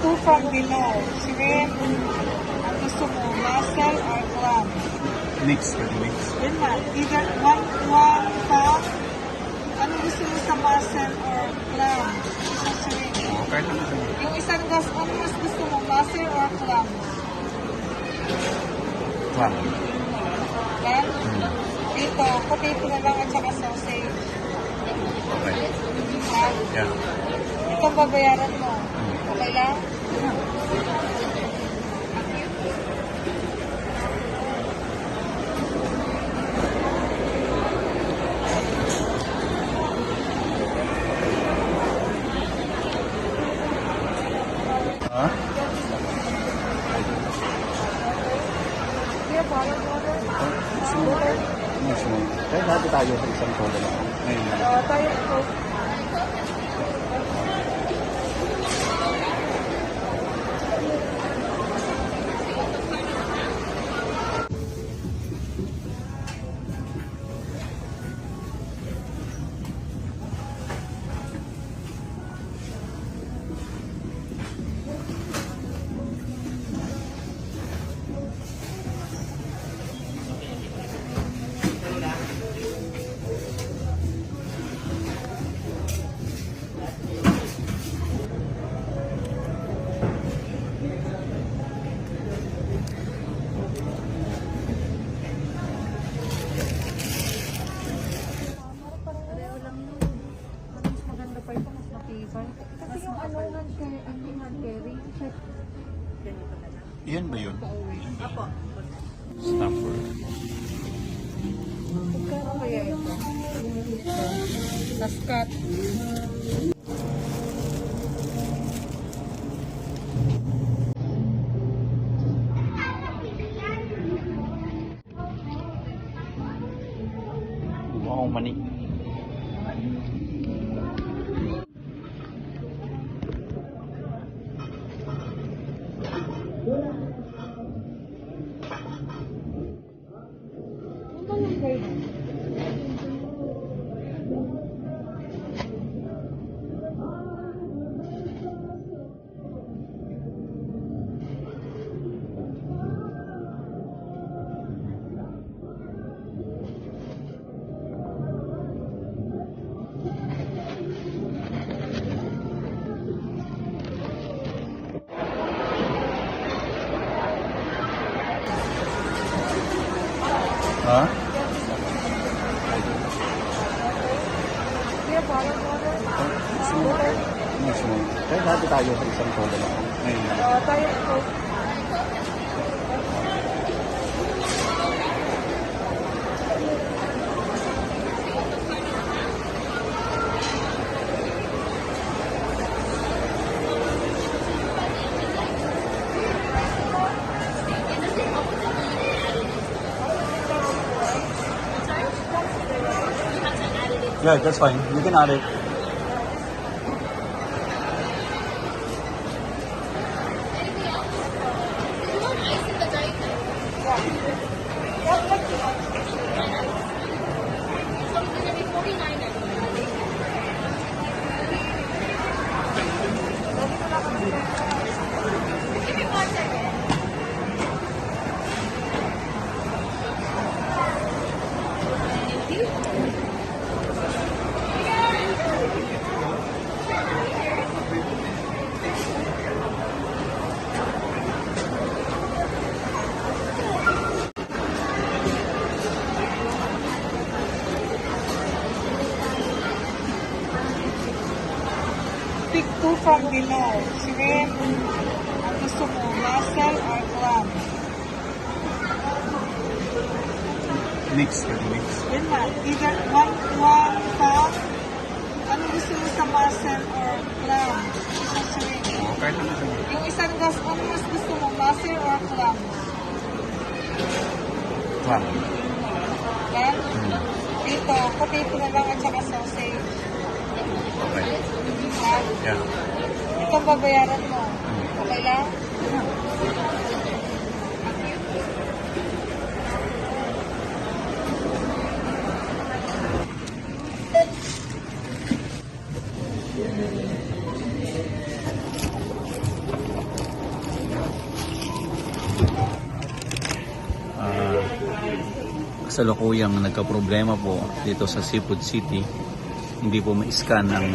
two from below. Shrimp. Ang gusto mo, mussel or clam? Mix, pwede mix. Yun na. Either one cup. Ano gusto mo sa mussel or clam? Sa shrimp. Oo, kahit ano siya. Yung isang gas, ano mas gusto mo, mussel or clam? Clam. Clam? Dito, potato na lang at saka sausage. Okay. Ha? Yeah. Ito ang babayaran mo. Okay lang? Ha? Kaya parang water. Gusto mo? Gusto mo? Kaya dati tayo sa isang soda lang. Ngayon lang. Tayo ito. Kasi yung ano, hand carry, Yan ba yun? Apo. Snapper. Magkano kaya ito? Taskat. Mukhang mani. Ha? Kaya parang water. Gusto mo? Gusto mo? Kaya dati tayo sa isang soda lang. Ngayon lang. Tayo ito. Yeah, that's fine. You can add it. Pick two from below. Shrimp. Ang gusto mo, mussel or clam? Mix, pwede mix. Yun na. Either one cup. Ano gusto mo sa mussel or clam? Sa shrimp. Oo, kahit ano siya. Yung isang gas, ano mas gusto mo, mussel or clam? Clam. Clam? Dito, potato na lang at saka sausage. Okay. Ha? Yeah. Ito ang babayaran mo. Okay lang? kasalukuyang nagka-problema po dito sa Seafood City. Hindi po ma-scan ang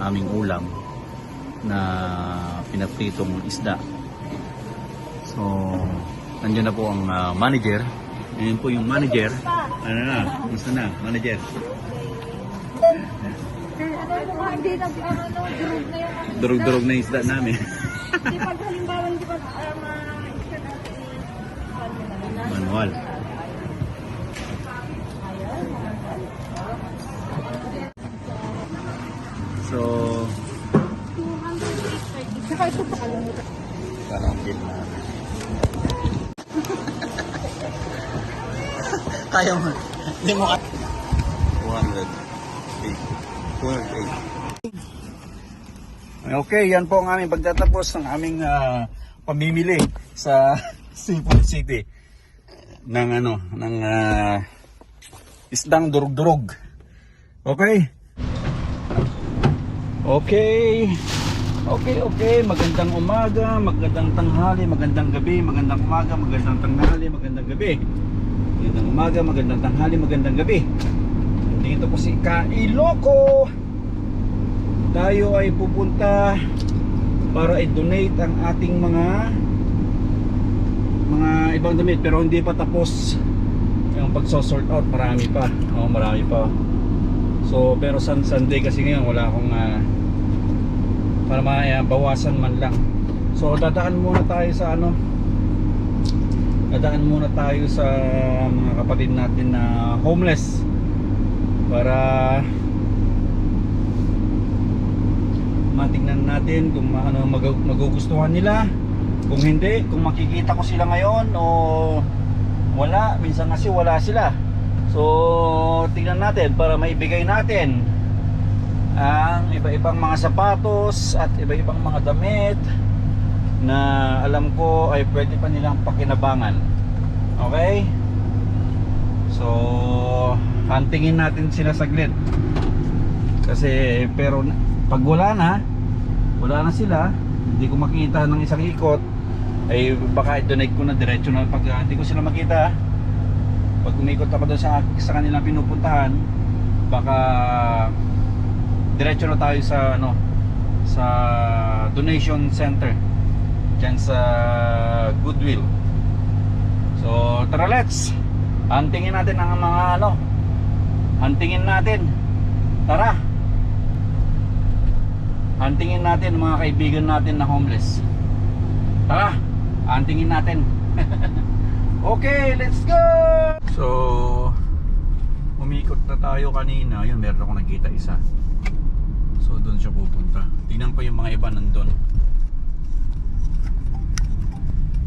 aming ulam na pinapritong isda. So, nandiyan na po ang manager. Ayan po yung manager. Ano na? Gusto na? Manager. Hindi na durog na yung Durog-durog na yung isda namin. Hindi pag halimbawa hindi pa ma-isda natin Manual. So, 208. Saka ito pa kalimutan. parang bill na. Kaya mo. Hindi mo ka. 208. Okay, yan po ang aming pagtatapos ng aming pamimili sa Seafood City ng isdang durog-durog. Okay? Okay. Magandang umaga, magandang tanghali, magandang gabi, magandang umaga, magandang tanghali, magandang gabi. Magandang umaga, magandang tanghali, magandang gabi. Dito po si Kailoco. Tayo ay pupunta para i-donate ang ating mga ibang damit, pero hindi pa tapos yung pagso-sort out. Marami pa. So pero Sunday kasi ngayon wala akong para bawasan man lang. So dadaan muna tayo sa mga kapatid natin na homeless para matingnan natin kung magugustuhan nila. Kung hindi, kung makikita ko sila ngayon o wala, minsan kasi wala sila. So tingnan natin para maibigay natin ang iba-ibang mga sapatos at iba-ibang mga damit na alam ko ay pwede pa nilang pakinabangan. Okay? So huntingin natin sila saglit. Kasi pero pag wala na sila, hindi ko makita ng isang ikot, ay baka i-donate ko na diretso na. Pag hindi ko sila makita, pag umikot ako doon sa kanilang pinupuntahan, baka diretso na tayo sa sa donation center dyan sa Goodwill. So tara, let's huntingin natin ang mga tara, huntingin natin mga kaibigan natin na homeless. Tara, huntingin natin. Okay, let's go! So umikot na tayo kanina. Yun, meron akong nakita isa. So doon siya pupunta. Tingnan ko yung mga iba nandun.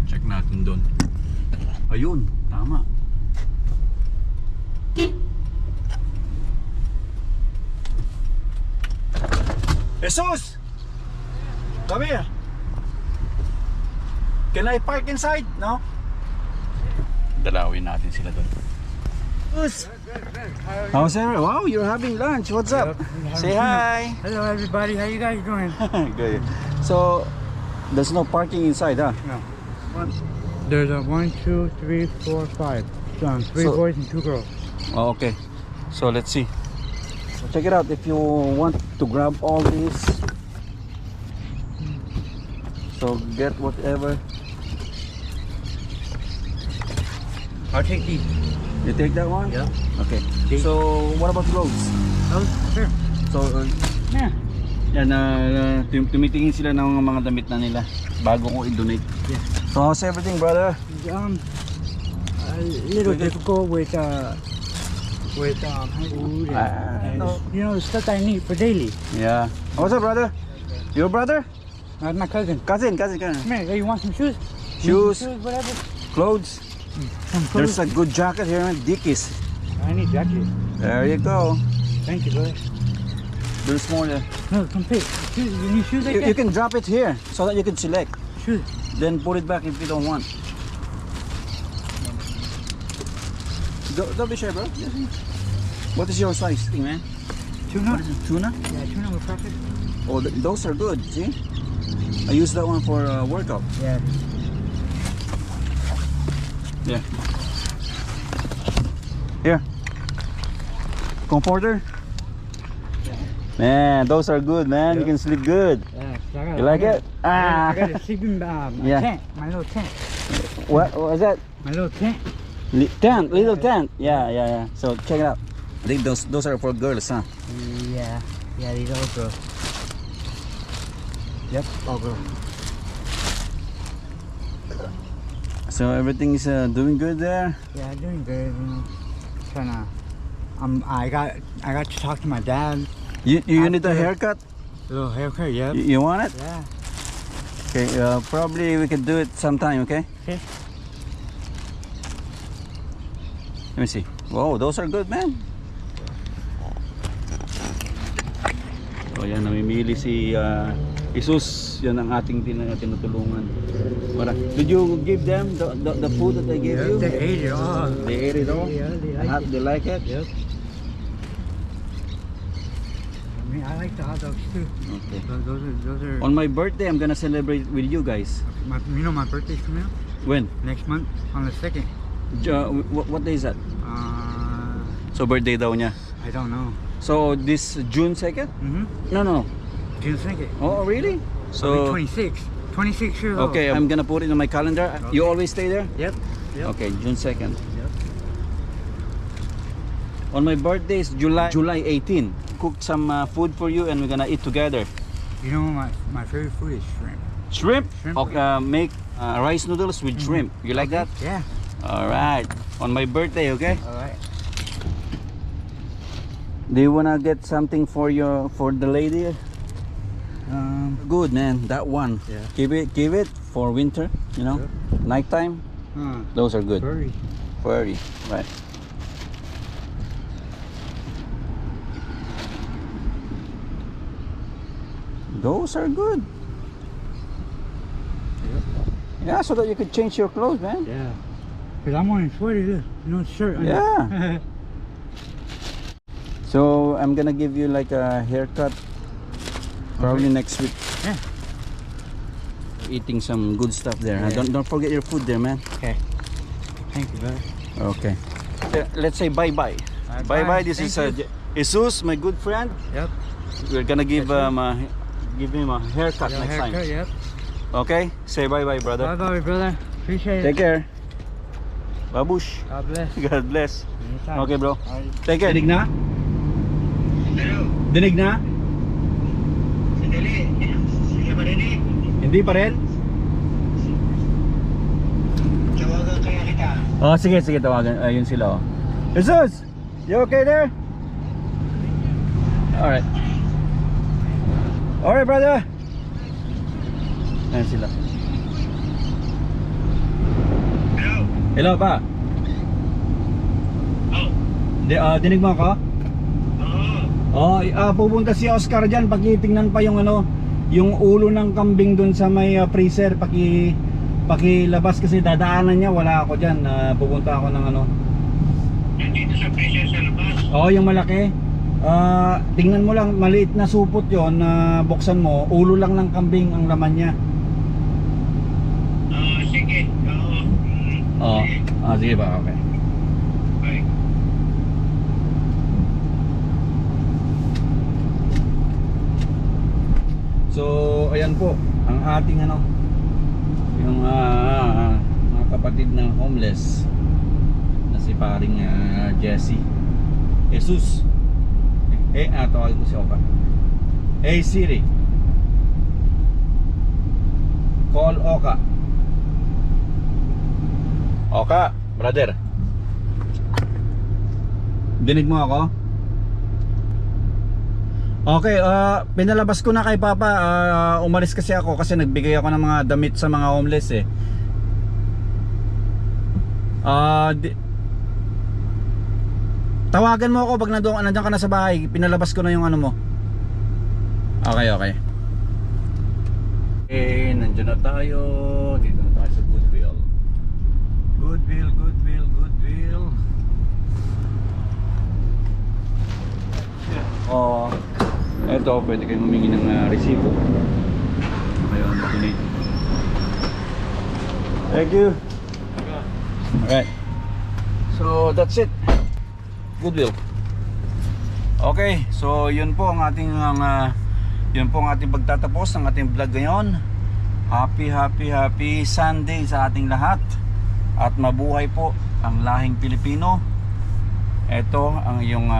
Check natin doon. Ayun, tama. Jesus! Come here. Can I park inside? No? Dalawin natin sila doon. Jesus! How's everyone? Wow, you're having lunch. What's up? Say hi. Hello everybody, how you guys doing? Good. So, there's no parking inside, huh? No. There's a 1, 2, 3, 4, 5. Three So- boys and 2 girls. Oh, okay. So, let's see. So, check it out. If you want to grab all these, so get whatever. I'll take these. You take that one? Yeah. Okay. So, what about clothes? Oh, sure. So, Yeah. yan, tumitingin sila ng mga damit na nila bago ko i-donate. Yeah. So, how's everything, brother? A little difficult with food and no. you know the stuff I need for daily. Yeah. What's up, brother? Your brother? That's my cousin. Cousin. Come here, you want some shoes? Shoes. Whatever. Clothes. Some There's clothes. a good jacket here, Dickies. I need jacket. There you go. Thank you, brother. There's more there. No, come pick. Shoes. You need shoes like You that? can drop it here so that you can select. Shoes. Then put it back if you don't want. Don't be shy, bro. What is your size thing, man? Tuna? What is it, tuna? Yeah, tuna with crackers. Oh, those are good. See? I use that one for workout. Yeah. Yeah. Here. Comforter. Man, those are good, man. You can sleep good. Yeah, You like it? I got a sleeping bag. Yeah. Tent, my little tent. What was that? My little tent. Tent, little tent. Yeah. So check it out. I think those are for girls, huh? Yeah. Yeah, these all girls. Yep, all girls. So everything is doing good there. Yeah, doing good. You know, trying to. I got to talk to my dad. You need a After- haircut? A little haircut. Yep. You want it? Yeah. Okay. Probably we can do it sometime. Okay. Okay. Let me see. Whoa, those are good, man. So yan, namimili si Jesus. Yan ang ating tinutulungan. Did you give them the food that they gave you? They ate it all. They ate it all? Yeah, they like it. They like it? Yep. I mean, I like the hot dogs too. Okay. Those are. On my birthday, I'm gonna celebrate with you guys. You know my birthday's coming up When? next month on the 2nd. What day is that? Uh, So birthday daw niya. I don't know. So this June 2nd? No. June 2nd. Oh, really? So So 26. 26 years old. okay, I'm gonna put it on my calendar. You Okay. always stay there? Yep. Yep. Okay, June 2nd. Yep. On my birthday is July 18. Cook some food for you and we're gonna eat together. You know my favorite food is shrimp. Shrimp? Shrimp. Okay, make rice noodles with shrimp. You like that? Yeah. All right. On my birthday, okay? All right. Do you wanna get something for the lady? Good, man. That one. Yeah. Keep it for winter. You know, nighttime. Those are good. Furry. Furry, right? Those are good. Yeah, so that you could change your clothes, man. Yeah. Cause I'm wearing sweater, no shirt. Yeah. So I'm gonna give you like a haircut probably next week. Yeah. Eating some good stuff there. Huh? Yeah. Don't forget your food there, man. Okay. Thank you, brother. Okay. Let's say bye bye. Bye-bye. Bye bye. This Thank is Jesus, my good friend. Yep. We're gonna give give him a haircut Your next haircut, time. yep. Okay. Say bye bye, brother. Bye bye, brother. Appreciate Take it. care. Babush. God bless. God bless. Anytime. Okay, bro. Alright. Take care. Dinig na? Dinig na? Hindi pa rin? Tawagan kaya kita. Oh, sige, tawagan. Ayun sila, oh. Jesus! You okay there? Alright. Alright, brother. Ayun sila. Hello? Hello, pa. Oh. Dinig mo ako? Oo. Pupunta si Oscar dyan. Pakitingnan pa yung yung ulo ng kambing dun sa may freezer. Pakilabas kasi dadaanan niya. Wala ako dyan. Pupunta ako ng Nandito sa pressure sa labas. Oo, yung malaki. Tingnan mo lang, maliit na supot yon na buksan mo. Ulo lang ng kambing ang laman niya. Sige. Oo. Oo. Sige ba? Okay. Bye. So, ayan po ang ating yung mga kapatid ng homeless na si paring Jesse. Jesus. Tawagin ko si Oka. Hey Siri. Call Oka. Oka, brother. Dinig mo ako? Okay, pinalabas ko na kay Papa. Umalis kasi ako kasi nagbigay ako ng mga damit sa mga homeless eh. Tawagan mo ako pag nandiyan ka na sa bahay. Pinalabas ko na yung mo. Okay. Okay, nandiyan na tayo. Dito na tayo sa Goodwill. Goodwill. Ito, pwede kayong humingi ng resibo. Kayo donate. Thank you. Alright. So that's it. Goodwill. Okay, so yun po ang ating pagtatapos ng ating vlog ngayon. Happy Sunday sa ating lahat. At mabuhay po ang lahing Pilipino. Ito ang iyong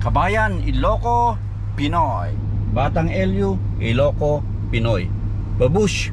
kabayan, Ilocos, Pinoy. Batang LU, Ilocos, Pinoy. Babush!